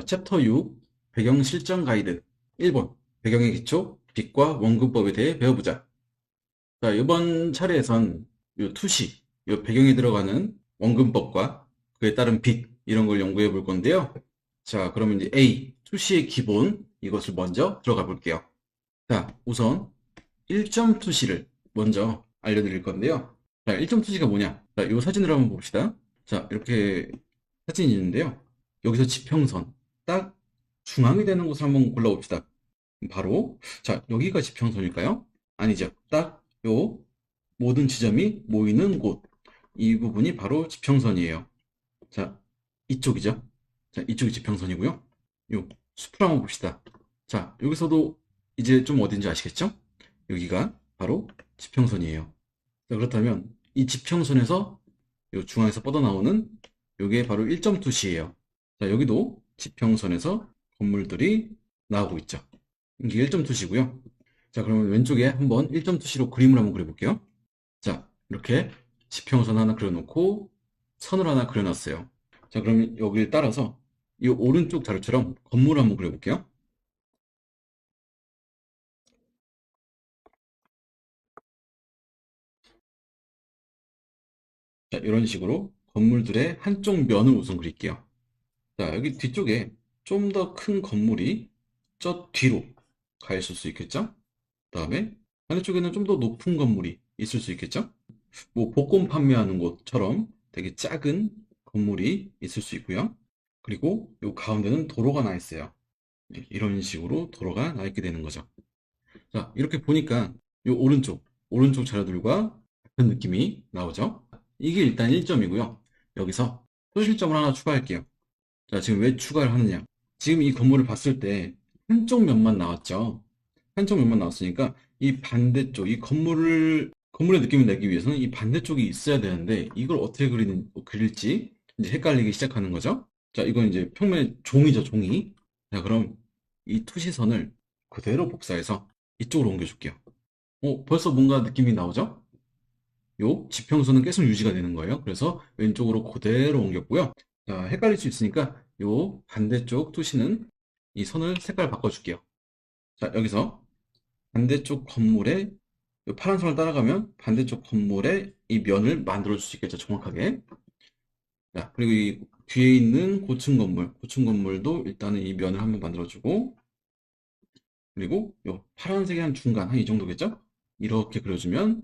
챕터 6 배경 실전 가이드 1번 배경의 기초 빛과 원근법에 대해 배워보자. 자, 이번 차례에선 요 투시, 요 배경에 들어가는 원근법과 그에 따른 빛 이런 걸 연구해 볼 건데요. 자, 그러면 이제 A 투시의 기본 이것을 먼저 들어가 볼게요. 자, 우선 1점 투시를 먼저 알려드릴 건데요. 자, 1점 투시가 뭐냐? 자, 이 사진을 한번 봅시다. 자, 이렇게 사진이 있는데요. 여기서 지평선 딱 중앙이 되는 곳을 한번 골라봅시다. 바로 자, 여기가 지평선일까요? 아니죠. 딱 요 모든 지점이 모이는 곳. 이 부분이 바로 지평선이에요. 자, 이쪽이죠. 자, 이쪽이 지평선이고요. 요 숲을 한번 봅시다. 자, 여기서도 이제 좀 어딘지 아시겠죠? 여기가 바로 지평선이에요. 자, 그렇다면 이 지평선에서 요 중앙에서 뻗어나오는 요게 바로 1점 투시예요. 자, 여기도 지평선에서 건물들이 나오고 있죠. 이게 1점 투시고요. 자, 그러면 왼쪽에 한번 1점 투시로 그림을 한번 그려볼게요. 자, 이렇게 지평선 하나 그려놓고 선을 하나 그려놨어요. 자, 그러면 여기를 따라서 이 오른쪽 자료처럼 건물을 한번 그려볼게요. 자, 이런 식으로 건물들의 한쪽 면을 우선 그릴게요. 자, 여기 뒤쪽에 좀 더 큰 건물이 저 뒤로 가 있을 수 있겠죠? 그다음에 반대쪽에는 좀 더 높은 건물이 있을 수 있겠죠? 뭐 복권 판매하는 곳처럼 되게 작은 건물이 있을 수 있고요. 그리고 요 가운데는 도로가 나 있어요. 네, 이런 식으로 도로가 나 있게 되는 거죠. 자, 이렇게 보니까 요 오른쪽 자료들과 같은 느낌이 나오죠? 이게 일단 1점이고요. 여기서 소실점을 하나 추가할게요. 자, 지금 왜 추가를 하느냐? 지금 이 건물을 봤을 때 한쪽 면만 나왔죠. 한쪽 면만 나왔으니까 이 반대쪽, 이 건물의 느낌을 내기 위해서는 이 반대쪽이 있어야 되는데 이걸 어떻게 그릴지 이제 헷갈리기 시작하는 거죠. 자, 이건 이제 평면의 종이죠, 종이. 자, 그럼 이 투시선을 그대로 복사해서 이쪽으로 옮겨줄게요. 벌써 뭔가 느낌이 나오죠? 요 지평선은 계속 유지가 되는 거예요. 그래서 왼쪽으로 그대로 옮겼고요. 자, 헷갈릴 수 있으니까 요 반대쪽 투시는 이 선을 색깔 바꿔줄게요. 자, 여기서 반대쪽 건물에 요 파란 선을 따라가면 반대쪽 건물의 이 면을 만들어 줄 수 있겠죠, 정확하게. 자, 그리고 이 뒤에 있는 고층 건물도 일단은 이 면을 한번 만들어주고, 그리고 요 파란색의 한 중간, 한 이 정도겠죠? 이렇게 그려주면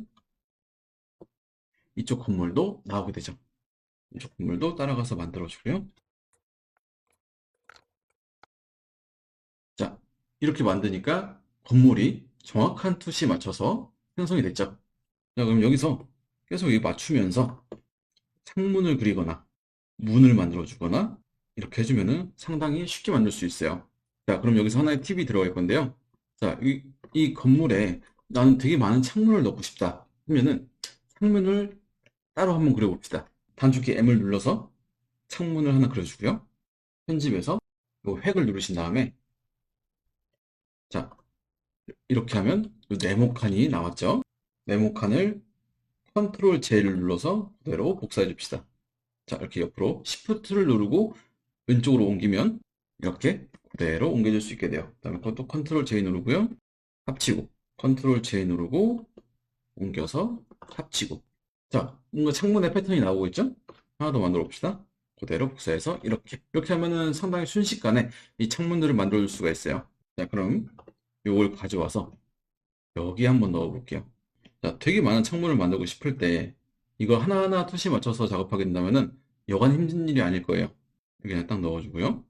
이쪽 건물도 나오게 되죠. 이쪽 건물도 따라가서 만들어주고요. 자, 이렇게 만드니까 건물이 정확한 凸이 맞춰서 형성이 됐죠. 자, 그럼 여기서 계속 이 맞추면서 창문을 그리거나 문을 만들어 주거나 이렇게 해주면은 상당히 쉽게 만들 수 있어요. 자, 그럼 여기서 하나의 팁이 들어갈 건데요. 자, 이 건물에 나는 되게 많은 창문을 넣고 싶다 하면은 창문을 따로 한번 그려봅시다. 단축키 M을 눌러서 창문을 하나 그려주고요. 편집해서 이 획을 누르신 다음에 자, 이렇게 하면 이 네모칸이 나왔죠. 네모칸을 컨트롤 J를 눌러서 그대로 복사해 줍시다. 자, 이렇게 옆으로 Shift를 누르고 왼쪽으로 옮기면 이렇게 그대로 옮겨질 수 있게 돼요. 그다음에 그것도 컨트롤 J 누르고요. 합치고 컨트롤 J 누르고 옮겨서 합치고. 자, 뭔가 창문의 패턴이 나오고 있죠? 하나 더 만들어 봅시다. 그대로 복사해서 이렇게 하면은 상당히 순식간에 이 창문들을 만들어 줄 수가 있어요. 자, 그럼 요걸 가져와서 여기 한번 넣어 볼게요. 자, 되게 많은 창문을 만들고 싶을 때 이거 하나하나 투시 맞춰서 작업하게 된다면은 여간 힘든 일이 아닐 거예요. 여기 그냥 딱 넣어주고요.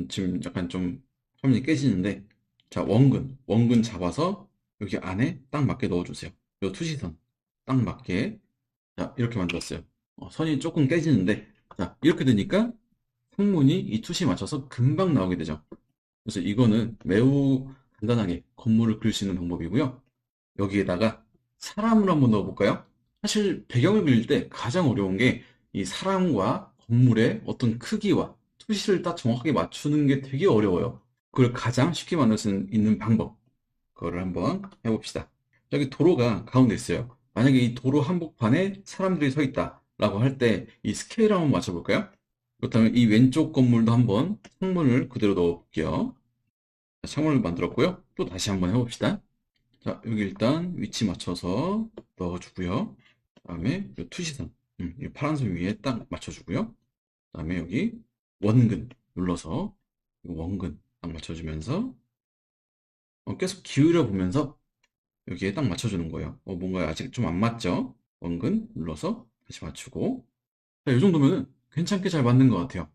지금 약간 좀 화면이 깨지는데 자, 원근 잡아서 여기 안에 딱 맞게 넣어주세요. 요 투시선 딱 맞게. 자, 이렇게 만들었어요. 선이 조금 깨지는데 자, 이렇게 되니까 창문이 이 투시에 맞춰서 금방 나오게 되죠. 그래서 이거는 매우 간단하게 건물을 그릴 수 있는 방법이고요. 여기에다가 사람을 한번 넣어볼까요? 사실 배경을 그릴 때 가장 어려운 게 이 사람과 건물의 어떤 크기와 투시를 딱 정확하게 맞추는 게 되게 어려워요. 그걸 가장 쉽게 만들 수 있는 방법, 그거를 한번 해봅시다. 여기 도로가 가운데 있어요. 만약에 이 도로 한복판에 사람들이 서 있다라고 할 때 이 스케일 한번 맞춰볼까요? 그렇다면 이 왼쪽 건물도 한번 창문을 그대로 넣어볼게요. 자, 창문을 만들었고요. 또 다시 한번 해봅시다. 자, 여기 일단 위치 맞춰서 넣어주고요. 그다음에 이 투시선, 이 파란 선 위에 딱 맞춰주고요. 그다음에 여기 원근 눌러서 이 원근 딱 맞춰주면서 계속 기울여 보면서 여기에 딱 맞춰주는 거예요. 뭔가 아직 좀 안 맞죠? 원근 눌러서 다시 맞추고. 자, 이 정도면은 괜찮게 잘 맞는 것 같아요.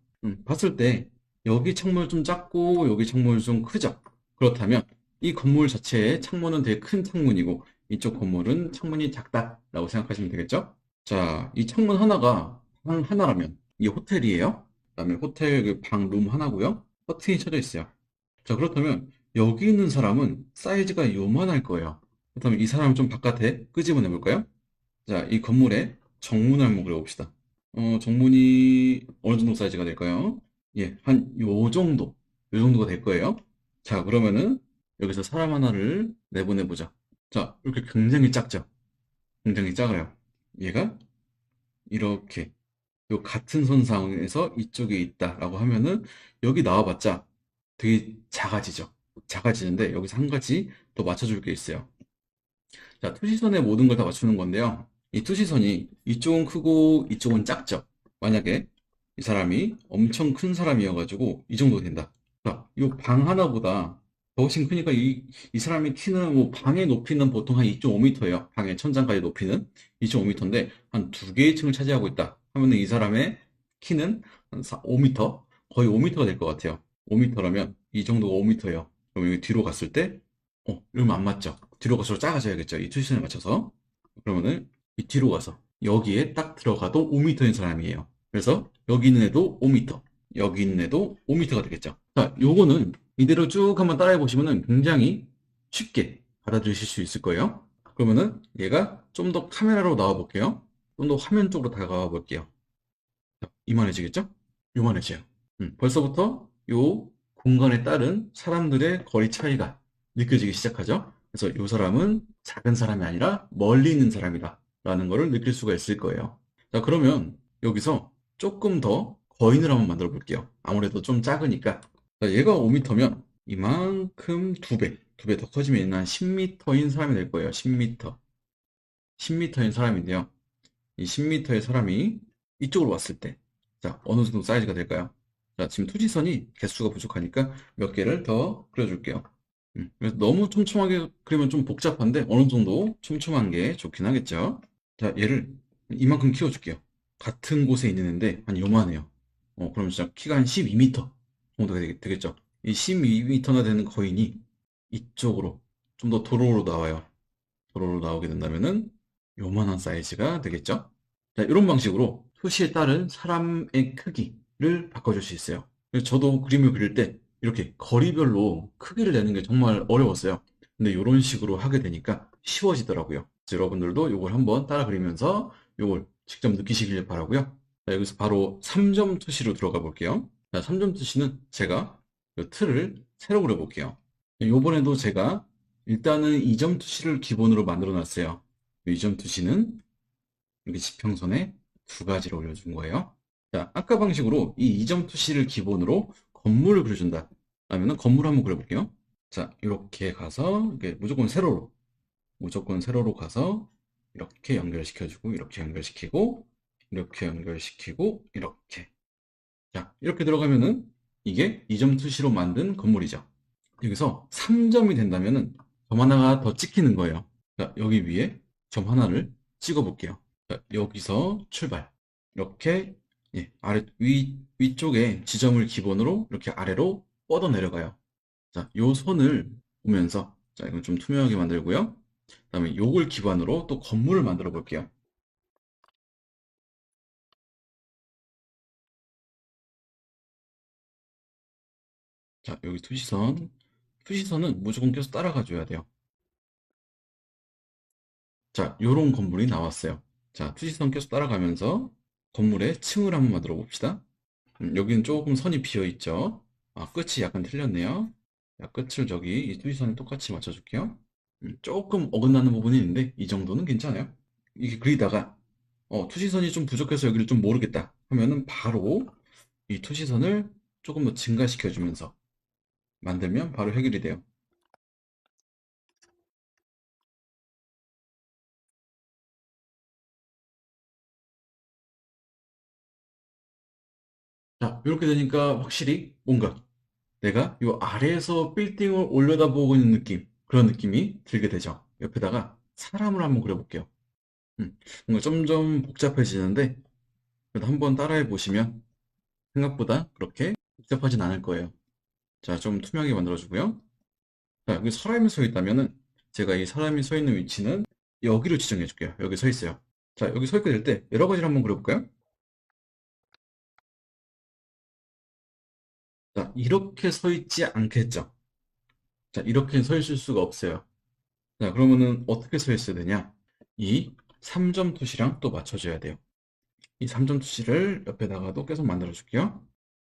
봤을 때 여기 창문 좀 작고 여기 창문 좀 크죠? 그렇다면 이 건물 자체의 창문은 되게 큰 창문이고 이쪽 건물은 창문이 작다라고 생각하시면 되겠죠? 자, 이 창문 하나가 방 하나라면 이게 호텔이에요. 그다음에 호텔 그 방 룸 하나고요. 커튼이 쳐져 있어요. 자, 그렇다면 여기 있는 사람은 사이즈가 요만할 거예요. 그렇다면 이 사람을 좀 바깥에 끄집어내 볼까요? 자, 이 건물의 정문을 한번 그려봅시다. 정문이 어느 정도 사이즈가 될까요? 예, 한 요 정도, 요 정도가 될 거예요. 자, 그러면은 여기서 사람 하나를 내보내보자. 자, 이렇게 굉장히 작죠? 굉장히 작아요. 얘가 이렇게 요 같은 선상에서 이쪽에 있다라고 하면은 여기 나와봤자 되게 작아지죠. 작아지는데 여기서 한 가지 더 맞춰줄 게 있어요. 자, 투시선에 모든 걸 다 맞추는 건데요. 이 투시선이 이쪽은 크고 이쪽은 작죠. 만약에 이 사람이 엄청 큰 사람이어가지고 이 정도 된다. 자, 이 방 하나보다 더 훨씬 크니까 이 사람의 키는 뭐 방의 높이는 보통 한 2.5m예요. 방의 천장까지 높이는 2.5m인데 한 두 개의 층을 차지하고 있다. 하면은 이 사람의 키는 한 5m, 거의 5m가 될 것 같아요. 5m라면 이 정도가 5m예요. 그럼 여기 뒤로 갔을 때 이러면 안 맞죠? 뒤로 갈수록 작아져야겠죠? 이 투시선에 맞춰서. 그러면은 이 뒤로 가서 여기에 딱 들어가도 5m인 사람이에요. 그래서 여기 있는 애도 5m, 여기 있는 애도 5m가 되겠죠. 자, 요거는 이대로 쭉 한번 따라해 보시면은 굉장히 쉽게 받아들이실 수 있을 거예요. 그러면은 얘가 좀 더 카메라로 나와 볼게요. 좀 더 화면 쪽으로 다가와 볼게요. 자, 이만해지겠죠? 요만해져요. 벌써부터 요 공간에 따른 사람들의 거리 차이가 느껴지기 시작하죠. 그래서 요 사람은 작은 사람이 아니라 멀리 있는 사람이다 라는 거를 느낄 수가 있을 거예요. 자, 그러면 여기서 조금 더 거인을 한번 만들어 볼게요. 아무래도 좀 작으니까. 자, 얘가 5m면 이만큼 두 배 더 커지면 얘는 한 10m인 사람이 될 거예요. 10m. 10m인 사람인데요. 이 10m의 사람이 이쪽으로 왔을 때, 자, 어느 정도 사이즈가 될까요? 자, 지금 투지선이 개수가 부족하니까 몇 개를 더 그려줄게요. 그래서 너무 촘촘하게 그리면 좀 복잡한데 어느 정도 촘촘한 게 좋긴 하겠죠. 자, 얘를 이만큼 키워줄게요. 같은 곳에 있는 애인데 한 요만해요. 그럼 진짜 키가 한 12m 정도가 되겠죠. 이 12m나 되는 거인이 이쪽으로 좀 더 도로로 나와요. 도로로 나오게 된다면은 요만한 사이즈가 되겠죠. 자, 이런 방식으로 표시에 따른 사람의 크기를 바꿔줄 수 있어요. 그래서 저도 그림을 그릴 때 이렇게 거리별로 크기를 내는 게 정말 어려웠어요. 근데 이런 식으로 하게 되니까 쉬워지더라고요. 그래서 여러분들도 이걸 한번 따라 그리면서 이걸 직접 느끼시길 바라고요. 자, 여기서 바로 3점 투시로 들어가 볼게요. 자, 3점 투시는 제가 이 틀을 새로 그려볼게요. 이번에도 제가 일단은 2점 투시를 기본으로 만들어 놨어요. 2점 투시는 여기 지평선에 두 가지를 올려준 거예요. 자, 아까 방식으로 이 2점 투시를 기본으로 건물을 그려준다. 그러면 건물 한번 그려볼게요. 자, 이렇게 가서 이렇게 무조건 세로로 가서 이렇게 연결시켜주고 이렇게 연결시키고 이렇게 연결시키고 이렇게. 자, 이렇게 들어가면은 이게 2점 투시로 만든 건물이죠. 여기서 3점이 된다면은 점 하나가 더 찍히는 거예요. 자, 여기 위에 점 하나를 찍어 볼게요. 자, 여기서 출발. 이렇게 예, 위쪽에 지점을 기본으로 이렇게 아래로 뻗어 내려가요. 자, 요 선을 보면서 자, 이건 좀 투명하게 만들고요. 그다음에 요걸 기반으로 또 건물을 만들어 볼게요. 자, 여기 투시선. 투시선은 무조건 계속 따라가 줘야 돼요. 자, 요런 건물이 나왔어요. 자, 투시선 계속 따라가면서 건물의 층을 한번 만들어 봅시다. 여기는 조금 선이 비어 있죠. 아, 끝이 약간 틀렸네요. 자, 끝을 저기 이 투시선에 똑같이 맞춰줄게요. 조금 어긋나는 부분이 있는데 이 정도는 괜찮아요. 이게 그리다가 투시선이 좀 부족해서 여기를 좀 모르겠다 하면은 바로 이 투시선을 조금 더 증가시켜주면서 만들면 바로 해결이 돼요. 자, 이렇게 되니까 확실히 뭔가 내가 이 아래에서 빌딩을 올려다보고 있는 느낌, 그런 느낌이 들게 되죠. 옆에다가 사람을 한번 그려볼게요. 뭔가 점점 복잡해지는데 그래도 한번 따라해 보시면 생각보다 그렇게 복잡하진 않을 거예요. 자, 좀 투명하게 만들어주고요. 자, 여기 사람이 서 있다면은 제가 이 사람이 서 있는 위치는 여기로 지정해 줄게요. 여기 서 있어요. 자, 여기 서 있게 될 때 여러 가지를 한번 그려볼까요? 자, 이렇게 서 있지 않겠죠? 자, 이렇게 서 있을 수가 없어요. 자, 그러면은 어떻게 서 있어야 되냐? 이 3점 투시랑 또 맞춰줘야 돼요. 이 3점 투시를 옆에다가도 계속 만들어 줄게요.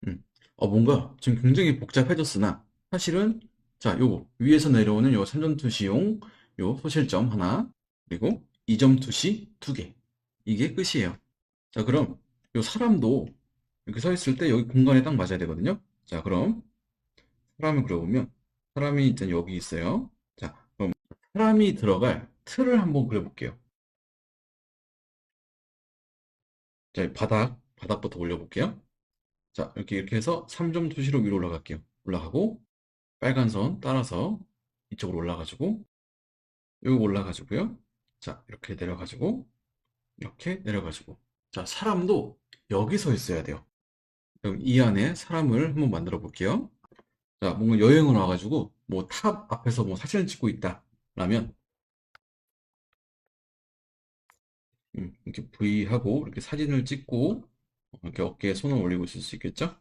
음. 뭔가 지금 굉장히 복잡해졌으나 사실은 자, 요거 위에서 내려오는 요 3점 투시용 요 소실점 하나 그리고 2점 투시 두 개. 이게 끝이에요. 자, 그럼 요 사람도 이렇게 서 있을 때 여기 공간에 딱 맞아야 되거든요. 자, 그럼 사람을 그려보면 사람이 일단 여기 있어요. 자, 그럼 사람이 들어갈 틀을 한번 그려볼게요. 자, 바닥부터 올려볼게요. 자, 이렇게 해서 3점 투시로 위로 올라갈게요. 올라가고 빨간 선 따라서 이쪽으로 올라가지고 여기 올라가지고요. 자, 이렇게 내려가지고 이렇게 내려가지고 자, 사람도 여기 서 있어야 돼요. 그럼 이 안에 사람을 한번 만들어 볼게요. 자, 뭔가 여행을 와가지고 뭐 탑 앞에서 뭐 사진을 찍고 있다 라면 이렇게 V 하고 이렇게 사진을 찍고 이렇게 어깨에 손을 올리고 있을 수 있겠죠?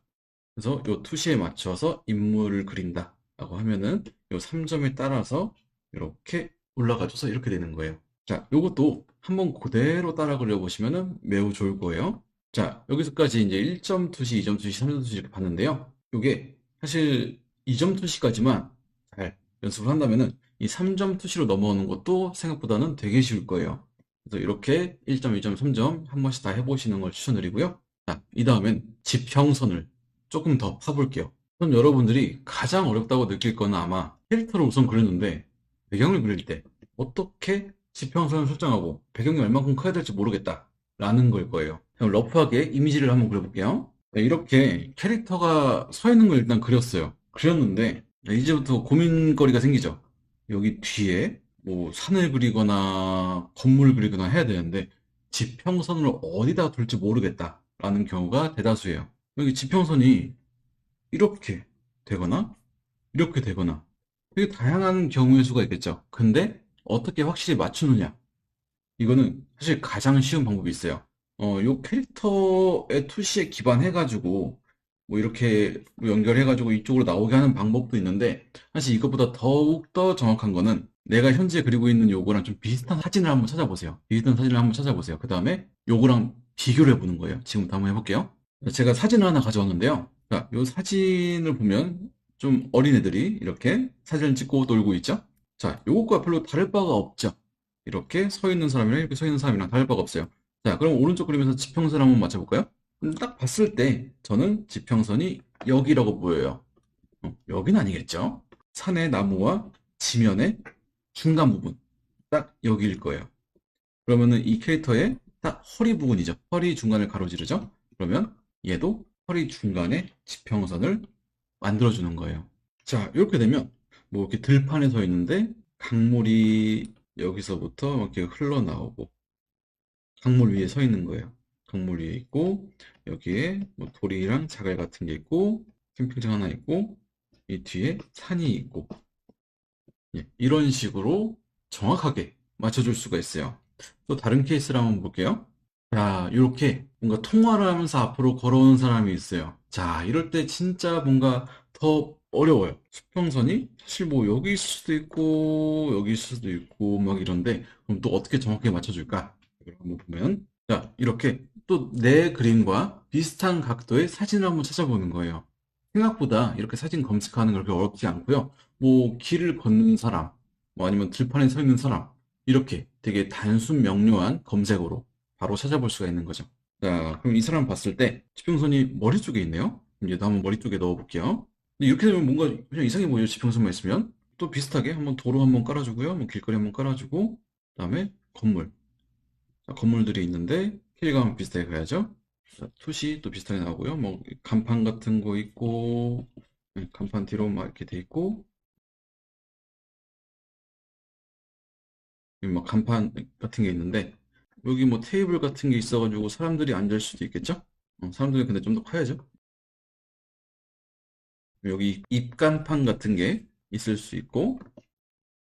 그래서 요 투시에 맞춰서 인물을 그린다 라고 하면은 요 3점에 따라서 이렇게 올라가줘서 이렇게 되는 거예요. 자, 요것도 한번 그대로 따라 그려보시면은 매우 좋을 거예요. 자, 여기서까지 이제 1점 투시, 2점 투시, 3점 투시 이렇게 봤는데요. 요게 사실 2점 투시까지만 잘 연습을 한다면은 이 3점 투시로 넘어오는 것도 생각보다는 되게 쉬울 거예요. 그래서 이렇게 1점, 2점, 3점 한 번씩 다 해보시는 걸 추천드리고요. 자, 이 다음엔 지평선을 조금 더 파볼게요. 전 여러분들이 가장 어렵다고 느낄 거는 아마 캐릭터를 우선 그렸는데 배경을 그릴 때 어떻게 지평선을 설정하고 배경이 얼만큼 커야 될지 모르겠다 라는 걸 거예요. 그럼 러프하게 이미지를 한번 그려볼게요. 네, 이렇게 캐릭터가 서 있는 걸 일단 그렸어요. 그렸는데 네, 이제부터 고민거리가 생기죠. 여기 뒤에 뭐 산을 그리거나 건물을 그리거나 해야 되는데 지평선을 어디다 둘지 모르겠다 라는 경우가 대다수예요. 여기 지평선이 이렇게 되거나 이렇게 되거나 되게 다양한 경우의 수가 있겠죠. 근데 어떻게 확실히 맞추느냐? 이거는 사실 가장 쉬운 방법이 있어요. 요 캐릭터의 투시에 기반해가지고 뭐 이렇게 연결해가지고 이쪽으로 나오게 하는 방법도 있는데 사실 이것보다 더욱 더 정확한 거는 내가 현재 그리고 있는 요거랑 좀 비슷한 사진을 한번 찾아보세요. 비슷한 사진을 한번 찾아보세요. 그 다음에 요거랑 비교를 해보는 거예요. 지금부터 한번 해볼게요. 제가 사진을 하나 가져왔는데요. 자, 요 사진을 보면 좀 어린애들이 이렇게 사진을 찍고 놀고 있죠? 자, 요것과 별로 다를 바가 없죠? 이렇게 서 있는 사람이랑 이렇게 서 있는 사람이랑 다를 바가 없어요. 자, 그럼 오른쪽 그림에서 지평선 한번 맞춰볼까요? 딱 봤을 때 저는 지평선이 여기라고 보여요. 여긴 아니겠죠? 산의 나무와 지면의 중간 부분. 딱 여기일 거예요. 그러면은 이 캐릭터의 딱 허리 부분이죠. 허리 중간을 가로지르죠. 그러면 얘도 허리 중간에 지평선을 만들어주는 거예요. 자, 이렇게 되면 뭐 이렇게 들판에 서 있는데 강물이 여기서부터 이렇게 흘러나오고 강물 위에 서 있는 거예요. 강물 위에 있고 여기에 뭐 돌이랑 자갈 같은 게 있고 캠핑장 하나 있고 이 뒤에 산이 있고 예, 이런 식으로 정확하게 맞춰줄 수가 있어요. 또 다른 케이스를 한번 볼게요. 자, 이렇게 뭔가 통화를 하면서 앞으로 걸어오는 사람이 있어요. 자, 이럴 때 진짜 뭔가 더 어려워요. 수평선이 사실 뭐 여기 있을 수도 있고 여기 있을 수도 있고 막 이런데 그럼 또 어떻게 정확하게 맞춰줄까? 이걸 한번 보면 자, 이렇게 또 내 그림과 비슷한 각도의 사진을 한번 찾아보는 거예요. 생각보다 이렇게 사진 검색하는 게 그렇게 어렵지 않고요. 뭐 길을 걷는 사람, 뭐 아니면 들판에 서 있는 사람 이렇게 되게 단순 명료한 검색어로 바로 찾아볼 수가 있는 거죠. 자, 그럼 이 사람 봤을 때 지평선이 머리 쪽에 있네요. 그럼 얘도 한번 머리 쪽에 넣어볼게요. 근데 이렇게 되면 뭔가 그냥 이상해 보여요. 지평선만 있으면. 또 비슷하게 한번 도로 한번 깔아주고요. 뭐 길거리 한번 깔아주고, 그다음에 건물. 자, 건물들이 있는데 킬감 비슷하게 가야죠. 자, 투시 또 비슷하게 나오고요. 뭐 간판 같은 거 있고, 간판 뒤로 막 이렇게 돼 있고, 여기 뭐 간판 같은 게 있는데, 여기 뭐 테이블 같은 게 있어가지고 사람들이 앉을 수도 있겠죠? 사람들이 근데 좀 더 커야죠. 여기 입간판 같은 게 있을 수 있고,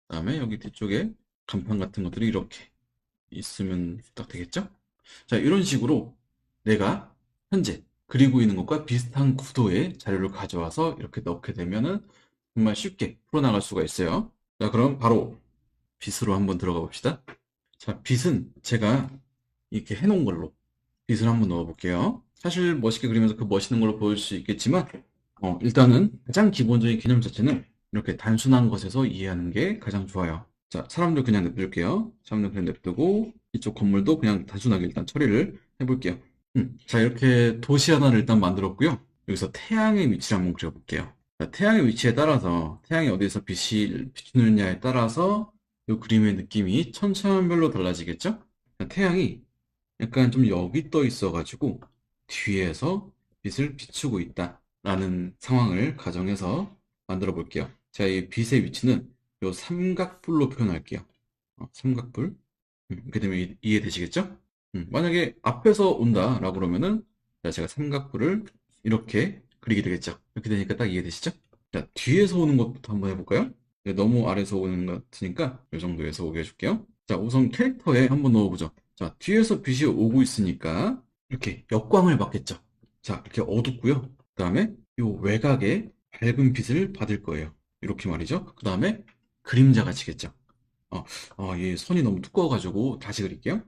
그다음에 여기 뒤쪽에 간판 같은 것들이 이렇게 있으면 딱 되겠죠? 자, 이런 식으로 내가 현재 그리고 있는 것과 비슷한 구도의 자료를 가져와서 이렇게 넣게 되면은 정말 쉽게 풀어나갈 수가 있어요. 자, 그럼 바로 빗으로 한번 들어가 봅시다. 자, 빗은 제가 이렇게 해놓은 걸로 빗을 한번 넣어볼게요. 사실 멋있게 그리면서 그 멋있는 걸로 보일 수 있겠지만, 일단은 가장 기본적인 개념 자체는 이렇게 단순한 것에서 이해하는 게 가장 좋아요. 자, 사람들 그냥 냅둘게요. 사람들 그냥 냅두고, 이쪽 건물도 그냥 단순하게 일단 처리를 해볼게요. 자, 이렇게 도시 하나를 일단 만들었고요. 여기서 태양의 위치를 한번 그려볼게요. 자, 태양의 위치에 따라서, 태양이 어디에서 빛이 비추느냐에 따라서 이 그림의 느낌이 천차만별로 달라지겠죠? 자, 태양이 약간 좀 여기 떠 있어가지고 뒤에서 빛을 비추고 있다라는 상황을 가정해서 만들어 볼게요. 자, 이 빛의 위치는 요 삼각불로 표현할게요. 삼각불. 이렇게 되면 이해되시겠죠? 만약에 앞에서 온다라고 그러면은 자, 제가 삼각불을 이렇게 그리게 되겠죠. 이렇게 되니까 딱 이해되시죠? 자, 뒤에서 오는 것부터 한번 해볼까요? 네, 너무 아래서 오는 것 같으니까 이 정도에서 오게 해줄게요. 자, 우선 캐릭터에 한번 넣어보죠. 자, 뒤에서 빛이 오고 있으니까 이렇게 역광을 받겠죠. 자, 이렇게 어둡고요. 그 다음에 이 외곽에 밝은 빛을 받을 거예요. 이렇게 말이죠. 그 다음에 그림자가 지겠죠. 이 선이 너무 두꺼워가지고 다시 그릴게요.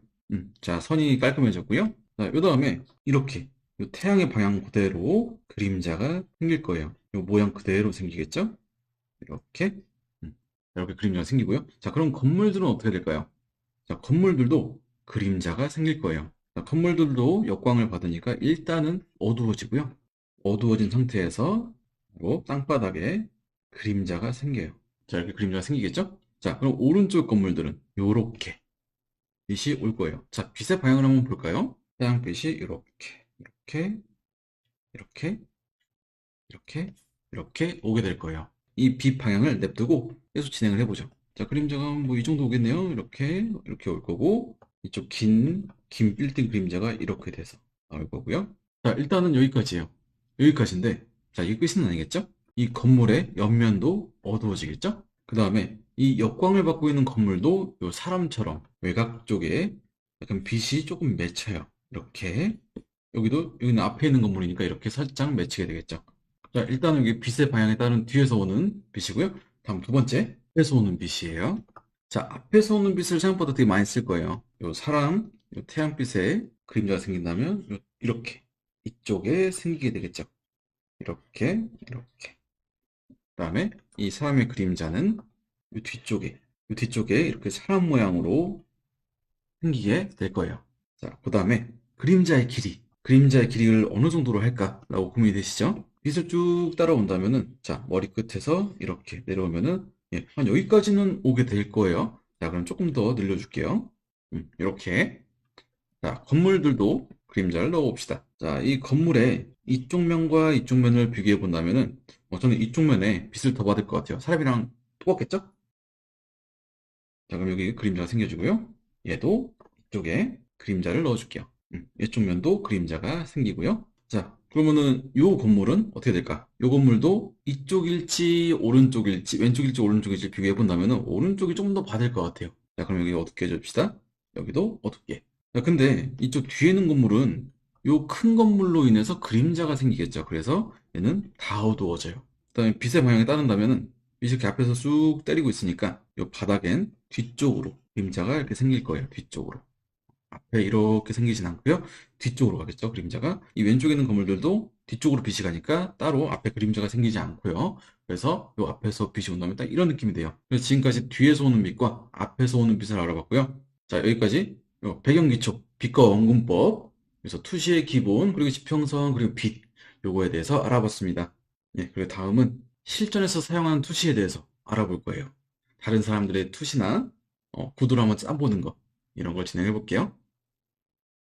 자, 선이 깔끔해졌고요. 자, 이 다음에 이렇게 이 태양의 방향 그대로 그림자가 생길 거예요. 이 모양 그대로 생기겠죠? 이렇게. 이렇게 그림자가 생기고요. 자, 그럼 건물들은 어떻게 될까요? 자, 건물들도 그림자가 생길 거예요. 자, 건물들도 역광을 받으니까 일단은 어두워지고요. 어두워진 상태에서 그리고 땅바닥에 그림자가 생겨요. 자, 이렇게 그림자가 생기겠죠? 자, 그럼 오른쪽 건물들은 요렇게 빛이 올 거예요. 자, 빛의 방향을 한번 볼까요? 태양빛이 이렇게, 이렇게, 이렇게, 이렇게, 이렇게 오게 될 거예요. 이 빛 방향을 냅두고 계속 진행을 해보죠. 자, 그림자가 뭐 이 정도 오겠네요. 이렇게, 이렇게 올 거고, 이쪽 긴 빌딩 그림자가 이렇게 돼서 나올 거고요. 자, 일단은 여기까지예요. 여기까지인데, 자, 이게 끝은 아니겠죠? 이 건물의 옆면도 어두워지겠죠? 그 다음에 이 역광을 받고 있는 건물도 요 사람처럼 외곽 쪽에 약간 빛이 조금 맺혀요. 이렇게. 여기는 앞에 있는 건물이니까 이렇게 살짝 맺히게 되겠죠. 자, 일단 여기 빛의 방향에 따른 뒤에서 오는 빛이고요. 다음 두 번째, 앞에서 오는 빛이에요. 자, 앞에서 오는 빛을 생각보다 되게 많이 쓸 거예요. 요 사람, 요 태양빛에 그림자가 생긴다면 이렇게 이쪽에 생기게 되겠죠. 이렇게, 이렇게. 그다음에 이 사람의 그림자는 이 뒤쪽에 이렇게 사람 모양으로 생기게 될 거예요. 자, 그다음에 그림자의 길이를 어느 정도로 할까라고 고민이 되시죠? 빛을 쭉 따라온다면은 자, 머리 끝에서 이렇게 내려오면은 한 여기까지는 오게 될 거예요. 자, 그럼 조금 더 늘려줄게요. 이렇게. 자, 건물들도 그림자를 넣어봅시다. 자, 이 건물의 이쪽 면과 이쪽 면을 비교해 본다면은 저는 이쪽 면에 빛을 더 받을 것 같아요. 사람이랑 똑같겠죠? 자, 그럼 여기 그림자가 생겨지고요. 얘도 이쪽에 그림자를 넣어줄게요. 이쪽 면도 그림자가 생기고요. 자, 그러면은 요 건물은 어떻게 될까? 요 건물도 이쪽일지 오른쪽일지 왼쪽일지 오른쪽일지 비교해 본다면은 오른쪽이 조금 더 받을 것 같아요. 자, 그럼 여기 어둡게 해줍시다. 여기도 어둡게. 자, 근데 이쪽 뒤에 있는 건물은 요 큰 건물로 인해서 그림자가 생기겠죠. 그래서 얘는 다 어두워져요. 그다음에 빛의 방향에 따른다면은 빛이 이렇게 앞에서 쑥 때리고 있으니까 요 바닥엔 뒤쪽으로 그림자가 이렇게 생길 거예요. 뒤쪽으로. 앞에 이렇게 생기진 않고요. 뒤쪽으로 가겠죠. 그림자가. 이 왼쪽에 있는 건물들도 뒤쪽으로 빛이 가니까 따로 앞에 그림자가 생기지 않고요. 그래서 요 앞에서 빛이 온다면 딱 이런 느낌이 돼요. 그래서 지금까지 뒤에서 오는 빛과 앞에서 오는 빛을 알아봤고요. 자, 여기까지 요 배경기초, 빛과 원근법 그래서 투시의 기본, 그리고 지평선, 그리고 빛, 요거에 대해서 알아봤습니다. 예, 그리고 다음은 실전에서 사용하는 투시에 대해서 알아볼 거예요. 다른 사람들의 투시나 구도를 한번 짜보는 거, 이런 걸 진행해 볼게요.